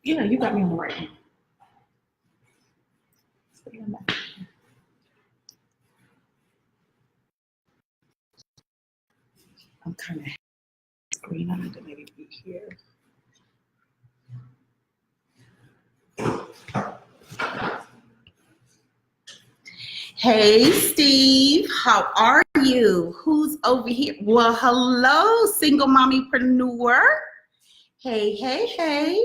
Yeah, you got me on the right one. I'm kind of screen. I need to maybe be here. Hey, Steve, how are you? Who's over here? Well, hello, single mommypreneur. Hey, hey, hey.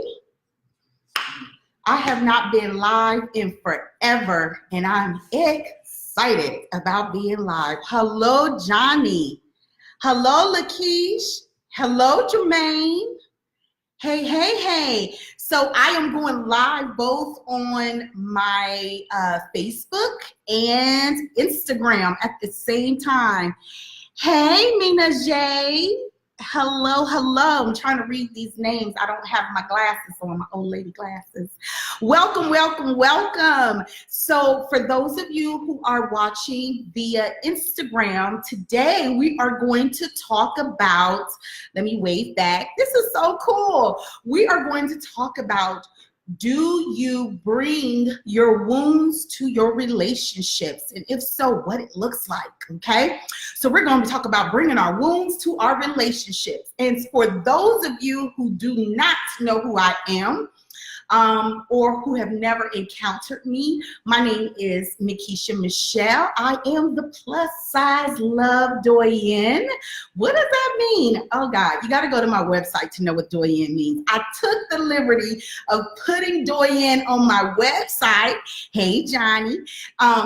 I have not been live in forever, and I'm excited about being live. Hello, Johnny. Hello, Lakeish. Hello, Jermaine. Hey, hey, hey. So I am going live both on my Facebook and Instagram at the same time. Hey, Mina J. Hello, hello. I'm trying to read these names. I don't have my glasses on, my old lady glasses. Welcome, welcome, welcome. So for those of you who are watching via Instagram, today we are going to talk about, let me wave back. This is so cool. We are going to talk about, do you bring your wounds to your relationships? And if so, what it looks like, okay? So we're going to talk about bringing our wounds to our relationships. And for those of you who do not know who I am, or who have never encountered me, my name is Nikisha Michelle. I am the plus size love doyen. What does that mean? Oh God, you got to go to my website to know what doyen means. I took the liberty of putting doyen on my website. Hey Johnny,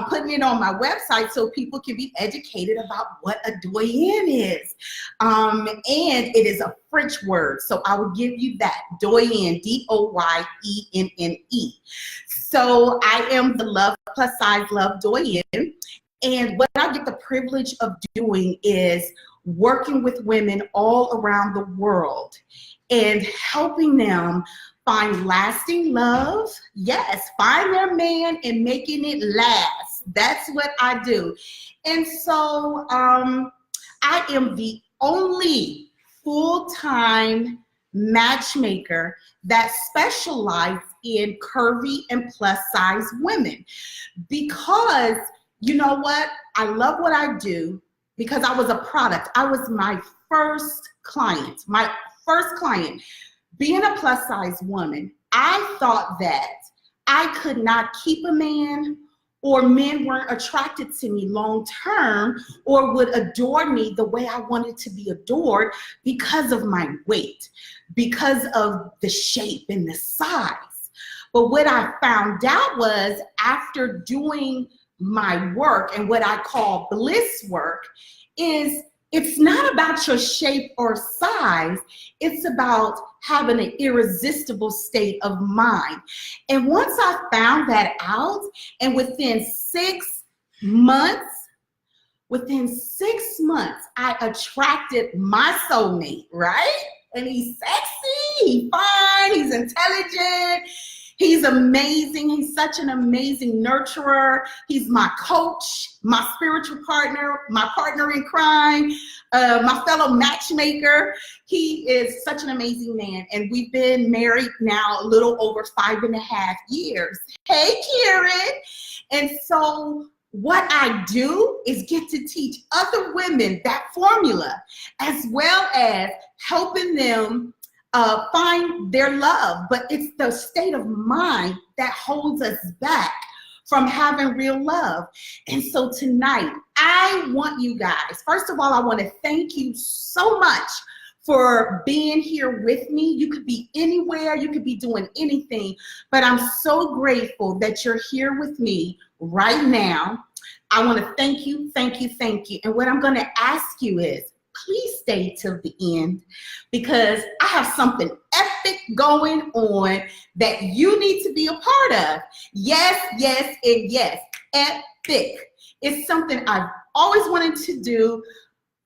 putting it on my website so people can be educated about what a doyen is. And it is a French word, so I will give you that, doyen, D-O-Y-E-N-N-E. So I am the love plus size love doyen, and what I get the privilege of doing is working with women all around the world and helping them find lasting love. Yes, find their man and making it last. That's what I do. And so I am the only full-time matchmaker that specializes in curvy and plus size women, because you know what? I love what I do because I was a product. I was my first client, Being a plus size woman, I thought that I could not keep a man, or men weren't attracted to me long term, or would adore me the way I wanted to be adored because of my weight, because of the shape and the size. But what I found out was, after doing my work and what I call bliss work, is it's not about your shape or size. It's about having an irresistible state of mind. And once I found that out, and within 6 months, I attracted my soulmate, right? And he's sexy, he's fine, he's intelligent, he's amazing. He's such an amazing nurturer. He's my coach, my spiritual partner, my partner in crime, my fellow matchmaker. He is such an amazing man. And we've been married now a little over 5.5 years. Hey, Karen. And so what I do is get to teach other women that formula, as well as helping them find their love. But it's the state of mind that holds us back from having real love. And so tonight, I want you guys, first of all, I want to thank you so much for being here with me. You could be anywhere, you could be doing anything, but I'm so grateful that you're here with me right now. I want to thank you, thank you, thank you. And what I'm going to ask you is, please stay till the end, because I have something epic going on that you need to be a part of. Yes, yes, and yes, epic. It's something I've always wanted to do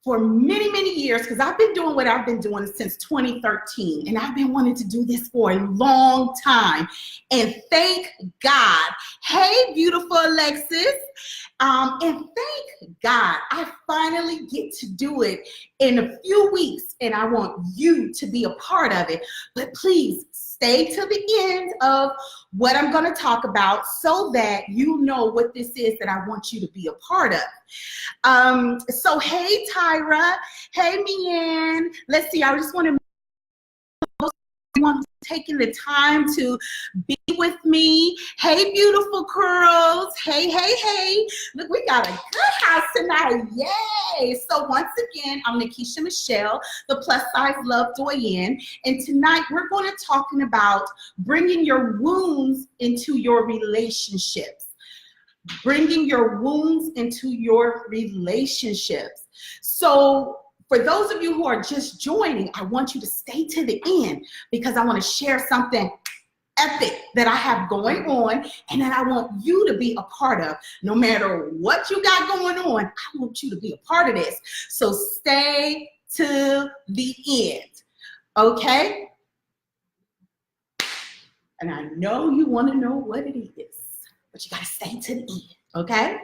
for many, many years, because I've been doing what I've been doing since 2013, and I've been wanting to do this for a long time. And thank God. Hey, beautiful Alexis. And thank God I finally get to do it in a few weeks, and I want you to be a part of it. But please stay to the end of what I'm going to talk about so that you know what this is that I want you to be a part of. So hey, Tyra. Hey, Mian. Let's see. I just want to taking the time to be with me. Hey, beautiful curls. Hey, hey, hey. Look, we got a good house tonight. Yay. So once again, I'm Nikisha Michelle, the Plus Size Love Doyen. And tonight we're going to talking about bringing your wounds into your relationships. Bringing your wounds into your relationships. So for those of you who are just joining, I want you to stay to the end because I want to share something epic that I have going on and that I want you to be a part of. No matter what you got going on, I want you to be a part of this. So stay to the end, okay? And I know you want to know what it is, but you got to stay to the end, okay?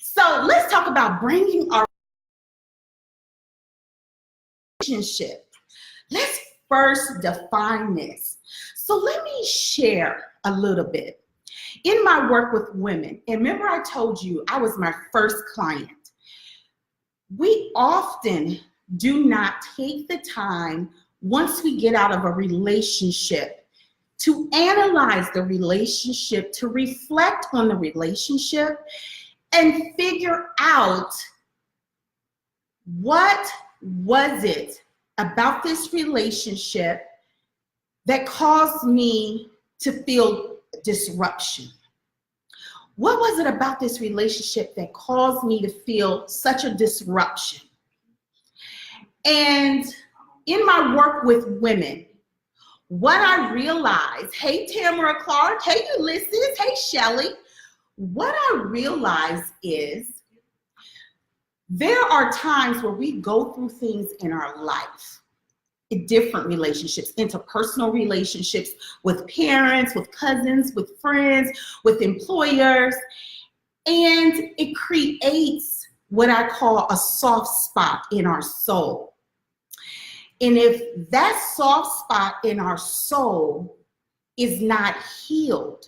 So let's talk about bringing our relationship. Let's first define this. So let me share a little bit. In my work with women, and remember I told you I was my first client, we often do not take the time once we get out of a relationship to analyze the relationship, to reflect on the relationship, and figure out what was it about this relationship that caused me to feel disruption? What was it about this relationship that caused me to feel such a disruption? And in my work with women, what I realized, hey Tamara Clark, hey Ulysses, hey Shelly, what I realized is there are times where we go through things in our life, in different relationships, interpersonal relationships with parents, with cousins, with friends, with employers, and it creates what I call a soft spot in our soul. And if that soft spot in our soul is not healed,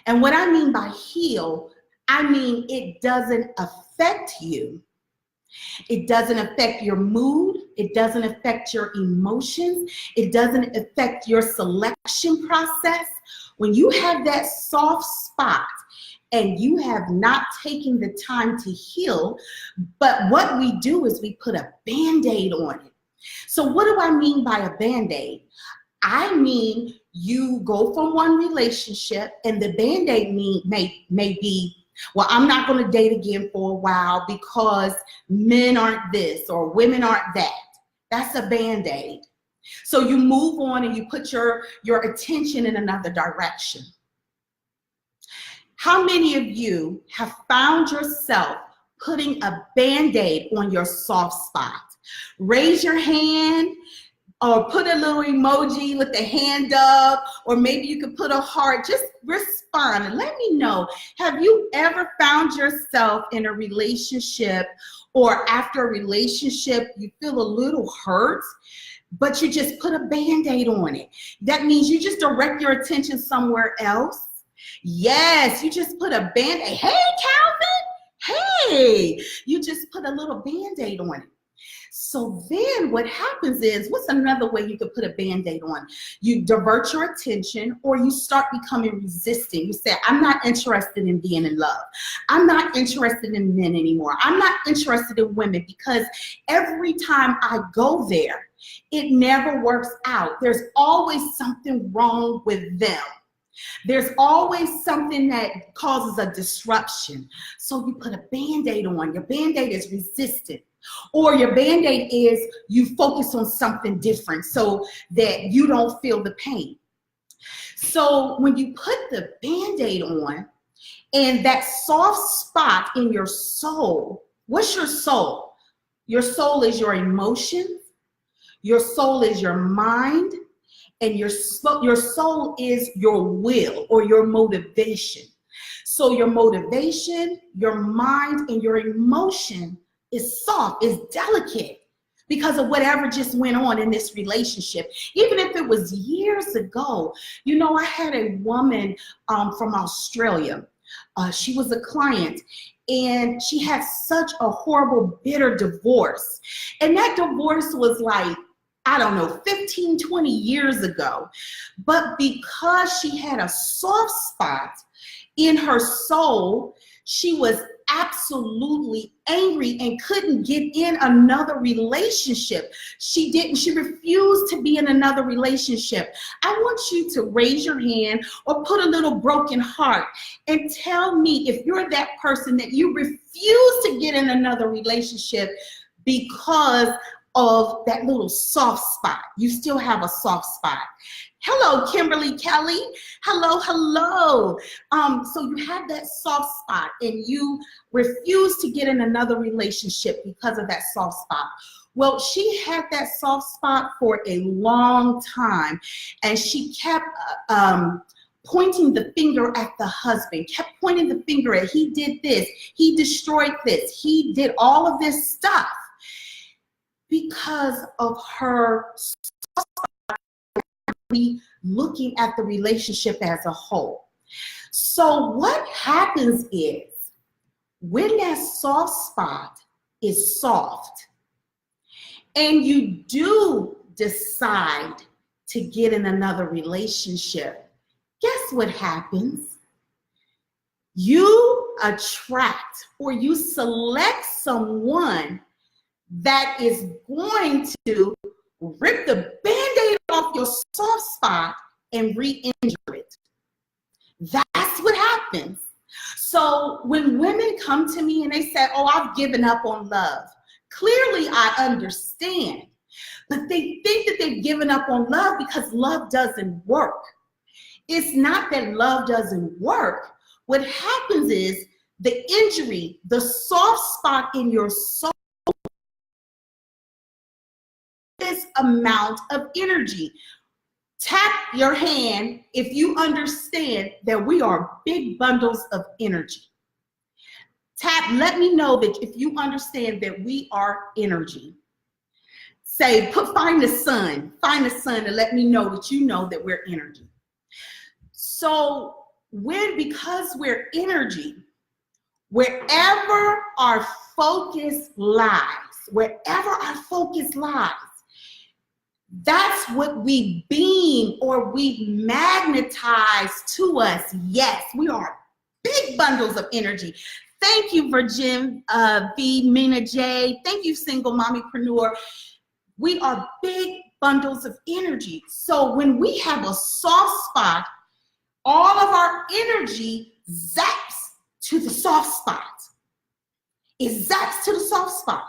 and what I mean by heal, I mean it doesn't affect you. It doesn't affect your mood. It doesn't affect your emotions. It doesn't affect your selection process. When you have that soft spot and you have not taken the time to heal, but what we do is we put a Band-Aid on it. So what do I mean by a Band-Aid? I mean you go from one relationship and the Band-Aid may be, well, I'm not going to date again for a while because men aren't this or women aren't that. That's a Band-Aid. So you move on and you put your attention in another direction. How many of you have found yourself putting a Band-Aid on your soft spot? Raise your hand. Or put a little emoji with the hand up, or maybe you could put a heart. Just respond and let me know. Have you ever found yourself in a relationship or after a relationship you feel a little hurt, but you just put a Band-Aid on it? That means you just direct your attention somewhere else. Yes, you just put a Band-Aid. Hey, Calvin. Hey, you just put a little Band-Aid on it. So then what happens is, what's another way you could put a Band-Aid on? You divert your attention or you start becoming resistant. You say, I'm not interested in being in love. I'm not interested in men anymore. I'm not interested in women because every time I go there, it never works out. There's always something wrong with them. There's always something that causes a disruption. So you put a Band-Aid on. Your Band-Aid is resistant. Or your Band-Aid is you focus on something different so that you don't feel the pain. So when you put the Band-Aid on and that soft spot in your soul, what's your soul? Your soul is your emotions. Your soul is your mind. And your soul is your will or your motivation. So your motivation, your mind, and your emotion is soft, is delicate. because of whatever just went on in this relationship. Even if it was years ago. You know, I had a woman from Australia. She was a client, and she had such a horrible, bitter divorce. And that divorce was like, I don't know, 15, 20 years ago. But because she had a soft spot in her soul, she was absolutely angry and couldn't get in another relationship. She refused to be in another relationship. I want you to raise your hand or put a little broken heart and tell me if you're that person that you refuse to get in another relationship because of that little soft spot. You still have a soft spot. Hello, Kimberly Kelly. Hello, hello. So you have that soft spot and you refuse to get in another relationship because of that soft spot. Well, she had that soft spot for a long time, and she kept pointing the finger at the husband, kept pointing the finger at, he did this, he destroyed this, he did all of this stuff because of her looking at the relationship as a whole. So what happens is when that soft spot is soft and you do decide to get in another relationship, guess what happens? You attract or you select someone that is going to rip the Band-Aid off your soft spot and re-injure it. That's what happens. So when women come to me and they say, oh, I've given up on love, clearly I understand. But they think that they've given up on love because love doesn't work. It's not that love doesn't work. What happens is the injury, the soft spot in your soul, this amount of energy. Tap your hand if you understand that we are big bundles of energy. Tap, let me know that if you understand that we are energy. Say, find the sun and let me know that you know that we're energy. So because we're energy, wherever our focus lies, that's what we beam or we magnetize to us. Yes, we are big bundles of energy. Thank you, Virgin V, Mina J. Thank you, Single Mommypreneur. We are big bundles of energy. So when we have a soft spot, all of our energy zaps to the soft spot. It zaps to the soft spot.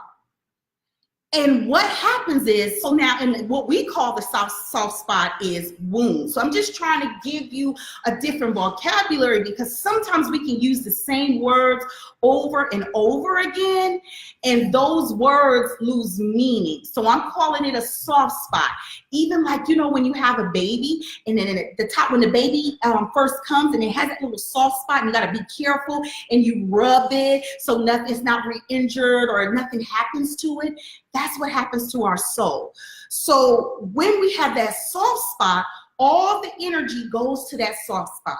And what happens is, so now, and what we call the soft spot is wounds. So I'm just trying to give you a different vocabulary because sometimes we can use the same words over and over again, and those words lose meaning. So I'm calling it a soft spot. Even like, you know, when you have a baby, and then at the top, when the baby first comes and it has that little soft spot, and you got to be careful and you rub it so it's not re-injured or nothing happens to it. That's what happens to our soul. So when we have that soft spot, all the energy goes to that soft spot.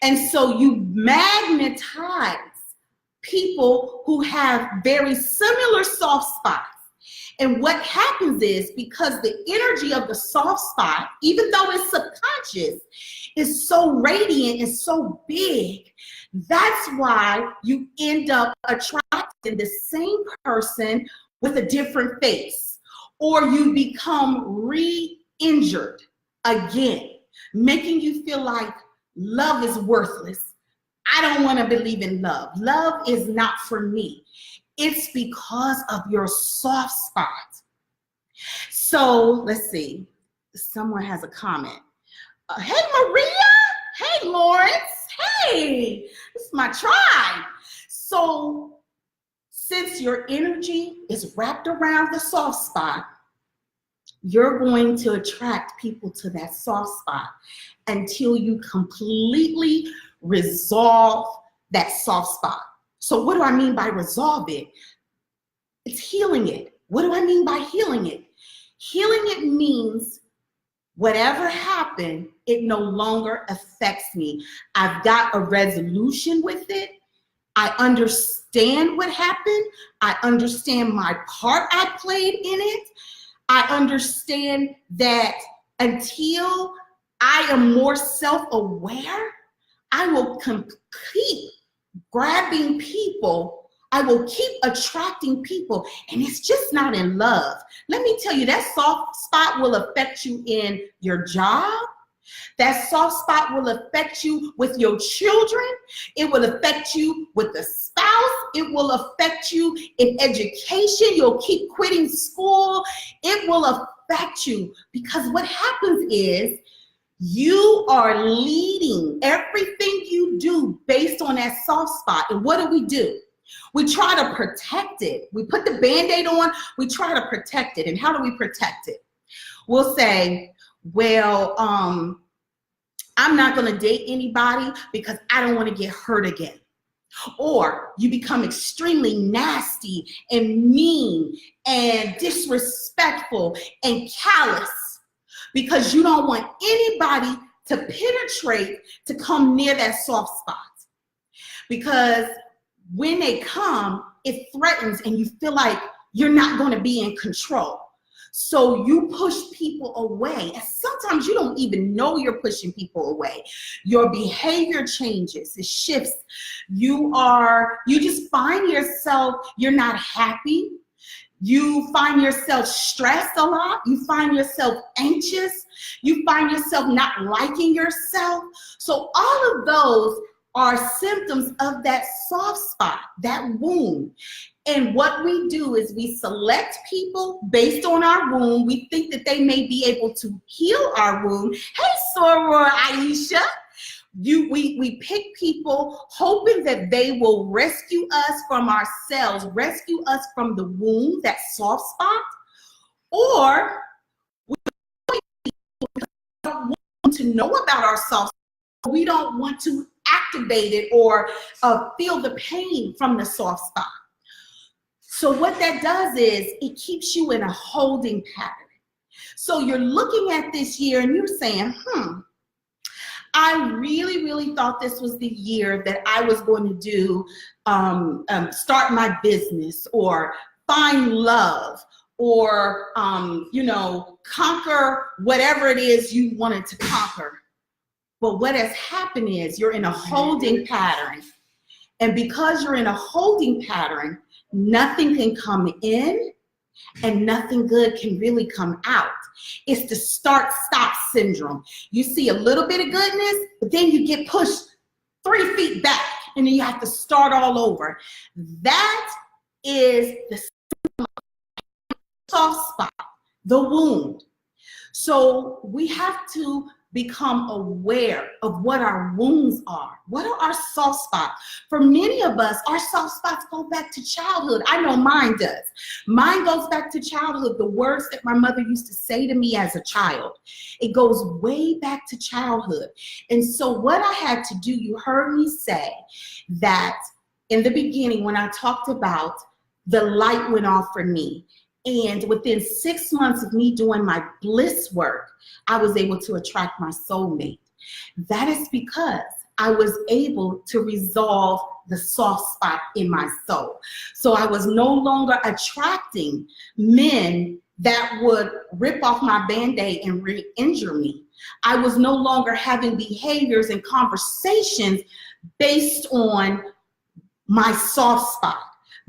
And so you magnetize people who have very similar soft spots. And what happens is, because the energy of the soft spot, even though it's subconscious, is so radiant and so big, that's why you end up attracting the same person with a different face, or you become re-injured again, making you feel like love is worthless. I don't want to believe in love. Love is not for me. It's because of your soft spot. So let's see. Someone has a comment. Hey, Maria. Hey, Lawrence. Hey, this is my tribe. So since your energy is wrapped around the soft spot, you're going to attract people to that soft spot until you completely resolve that soft spot. So what do I mean by resolve it? It's healing it. What do I mean by healing it? Healing it means whatever happened, it no longer affects me. I've got a resolution with it. I understand what happened. I understand my part I played in it. I understand that until I am more self-aware, I will keep grabbing people. I will keep attracting people, and it's just not in love. Let me tell you, that soft spot will affect you in your job. That soft spot will affect you with your children. It will affect you with the spouse. It will affect you in education. You'll keep quitting school. It will affect you because what happens is you are leading everything you do based on that soft spot. And what do? We try to protect it. We put the Band-Aid on. We try to protect it. And how do we protect it? We'll say, well, I'm not going to date anybody because I don't want to get hurt again. Or you become extremely nasty and mean and disrespectful and callous because you don't want anybody to penetrate to come near that soft spot. Because when they come, it threatens and you feel like you're not going to be in control. So you push people away, and sometimes you don't even know you're pushing people away. Your behavior changes, it shifts. You just find yourself, you're not happy. You find yourself stressed a lot. You find yourself anxious. You find yourself not liking yourself. So all of those are symptoms of that soft spot, that wound. And what we do is we select people based on our wound. We think that they may be able to heal our wound. Hey, Soror Aisha. We pick people hoping that they will rescue us from ourselves, rescue us from the wound, that soft spot, or we don't want to know about our soft spot. We don't want to activate it or feel the pain from the soft spot. So what that does is it keeps you in a holding pattern. So you're looking at this year and you're saying, I really, really thought this was the year that I was going to do, start my business or find love or, conquer whatever it is you wanted to conquer. But what has happened is you're in a holding pattern. And because you're in a holding pattern, nothing can come in and nothing good can really come out. It's the start-stop syndrome. You see a little bit of goodness, but then you get pushed 3 feet back and then you have to start all over. That is the soft spot, the wound. So we have to become aware of what our wounds are. What are our soft spots? For many of us, our soft spots go back to childhood. I know mine does. Mine goes back to childhood. The words that my mother used to say to me as a child. It goes way back to childhood. And so what I had to do, you heard me say that in the beginning when I talked about the light went off for me. And within 6 months of me doing my bliss work, I was able to attract my soulmate. That is because I was able to resolve the soft spot in my soul. So I was no longer attracting men that would rip off my Band-Aid and re-injure me. I was no longer having behaviors and conversations based on my soft spot,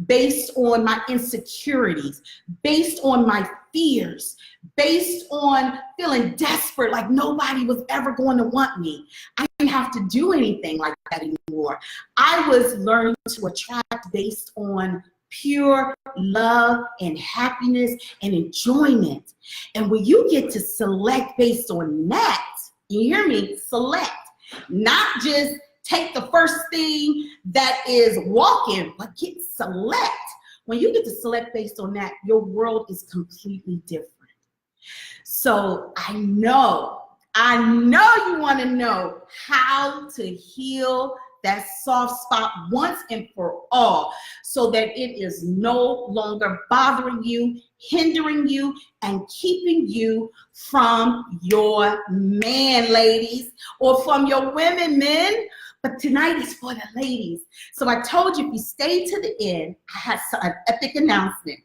based on my insecurities, based on my fears, based on feeling desperate, like nobody was ever going to want me. I didn't have to do anything like that anymore. I was learning to attract based on pure love and happiness and enjoyment. And when you get to select based on that, you hear me, select, not just take the first thing that is walking, but get select. When you get to select based on that, your world is completely different. So I know you want to know how to heal that soft spot once and for all, so that it is no longer bothering you, hindering you, and keeping you from your man, ladies, or from your women, men. But tonight is for the ladies. So I told you, if you stay to the end, I have an epic announcement.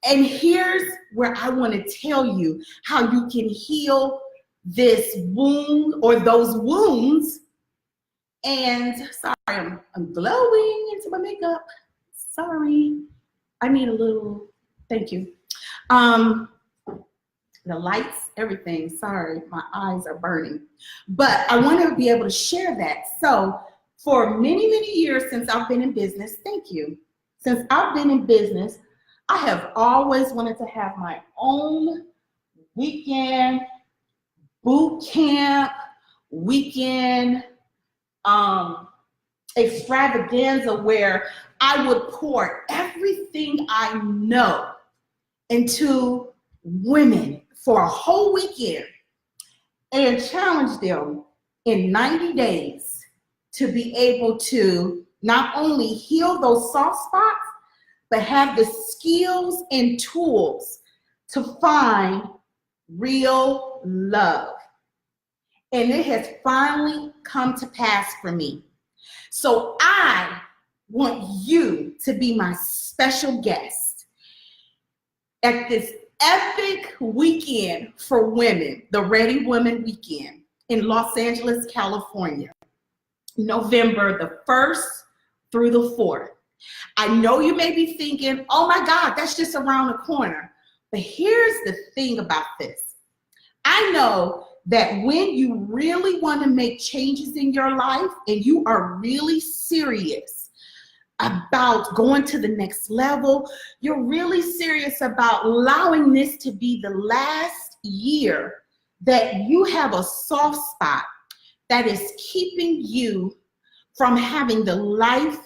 And here's where I want to tell you how you can heal this wound or those wounds. And sorry, I'm glowing into my makeup. Sorry, I need a little, thank you. The lights, everything, sorry, my eyes are burning. But I want to be able to share that. So for many, many years since I've been in business, thank you. Since I've been in business, I have always wanted to have my own weekend boot camp, weekend extravaganza where I would pour everything I know into women for a whole weekend and challenge them in 90 days to be able to not only heal those soft spots, but have the skills and tools to find real love. And it has finally come to pass for me. So I want you to be my special guest at this epic weekend for women, the Ready Women Weekend in Los Angeles, California, November the 1st through the 4th. I know you may be thinking, oh my God, that's just around the corner. But here's the thing about this. I know that when you really want to make changes in your life and you are really serious about going to the next level, you're really serious about allowing this to be the last year that you have a soft spot that is keeping you from having the life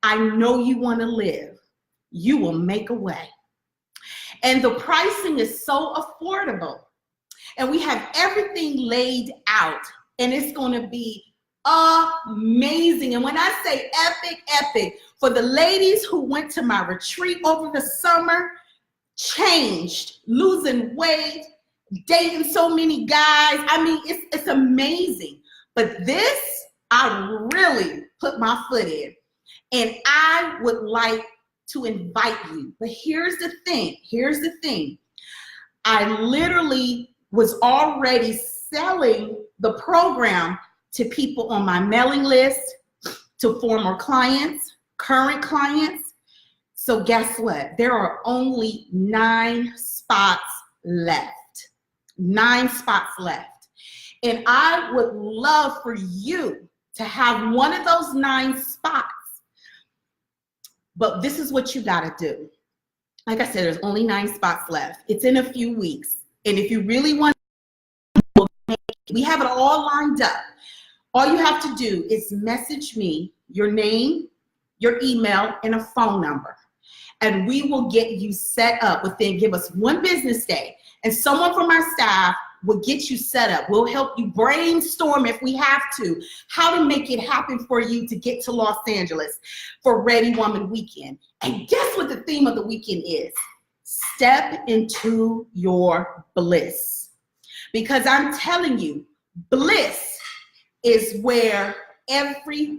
I know you want to live, you will make a way. And the pricing is so affordable. And we have everything laid out. And it's going to be amazing. And when I say epic, epic, for the ladies who went to my retreat over the summer, changed, losing weight, dating so many guys. I mean, it's amazing. But this, I really put my foot in. And I would like to invite you. But here's the thing. I literally was already selling the program to people on my mailing list, to former clients, current clients. So guess what? There are only 9 spots left. 9 spots left. And I would love for you to have one of those 9 spots. But this is what you got to do. Like I said, there's only 9 spots left. It's in a few weeks. And if you really want, we have it all lined up. All you have to do is message me your name, your email, and a phone number. And we will get you set up give us 1 business day. And someone from our staff will get you set up. We'll help you brainstorm if we have to, how to make it happen for you to get to Los Angeles for Ready Woman Weekend. And guess what the theme of the weekend is? Step into your bliss. Because I'm telling you, bliss is where every